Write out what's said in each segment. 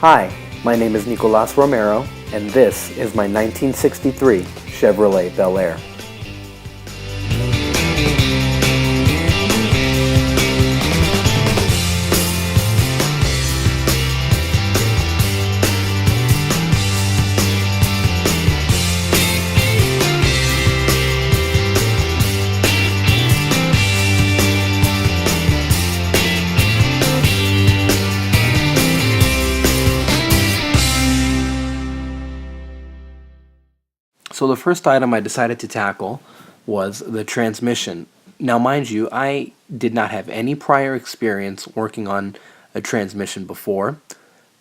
Hi, my name is Nicolas Romero, and this is my 1963 Chevrolet Bel Air. So the first item I decided to tackle was the transmission. Now mind you, I did not have any prior experience working on a transmission before,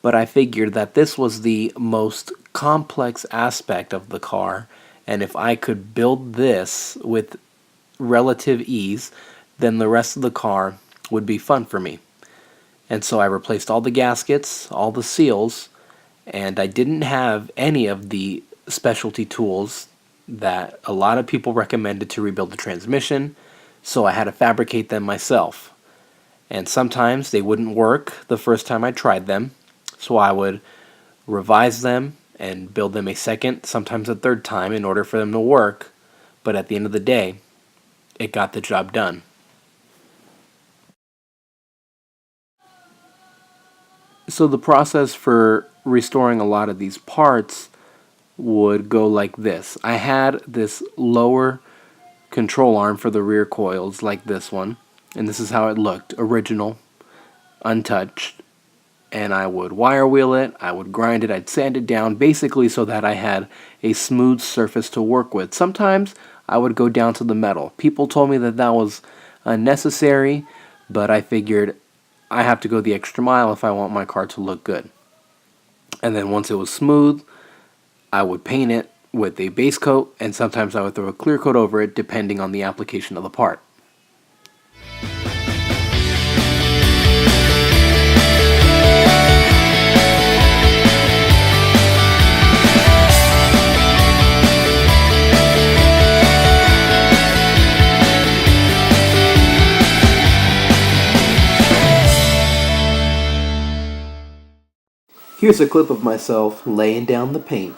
but I figured that this was the most complex aspect of the car, and if I could build this with relative ease, then the rest of the car would be fun for me. And so I replaced all the gaskets, all the seals, and I didn't have any of the specialty tools that a lot of people recommended to rebuild the transmission, so I had to fabricate them myself. And sometimes they wouldn't work the first time I tried them, so I would revise them and build them a second, sometimes a third time in order for them to work, but at the end of the day, it got the job done. So the process for restoring a lot of these parts would go like this. I had this lower control arm for the rear coils like this one, and this is how it looked, original, untouched. And I would wire wheel it, I would grind it, I'd sand it down, basically so that I had a smooth surface to work with. Sometimes I would go down to the metal. People told me that that was unnecessary, but I figured I have to go the extra mile if I want my car to look good. And then once it was smooth, I would paint it with a base coat, and sometimes I would throw a clear coat over it depending on the application of the part. Here's a clip of myself laying down the paint.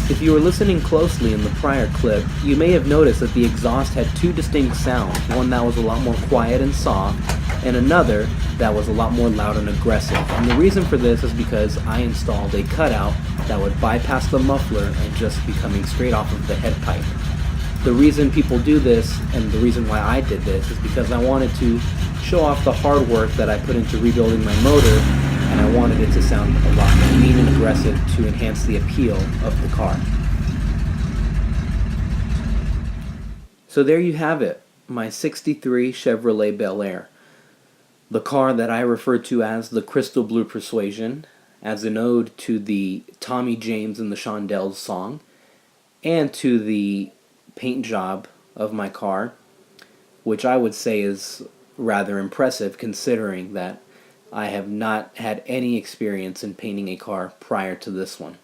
If you were listening closely in the prior clip, you may have noticed that the exhaust had two distinct sounds, one that was a lot more quiet and soft, and another that was a lot more loud and aggressive. And the reason for this is because I installed a cutout that would bypass the muffler and just be coming straight off of the head pipe. The reason people do this, and the reason why I did this, is because I wanted to show off the hard work that I put into rebuilding my motor and I wanted it to sound a lot more mean and aggressive to enhance the appeal of the car. So there you have it, my 63 Chevrolet Bel Air. The car that I refer to as the Crystal Blue Persuasion, as an ode to the Tommy James and the Shondells song, and to the paint job of my car, which I would say is rather impressive considering that I have not had any experience in painting a car prior to this one.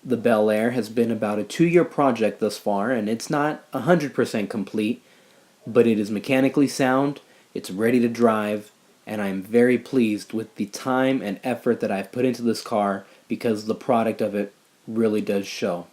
The Bel Air has been about a 2-year project thus far, and it's not 100% complete, but it is mechanically sound, it's ready to drive, and I'm very pleased with the time and effort that I've put into this car because the product of it really does show.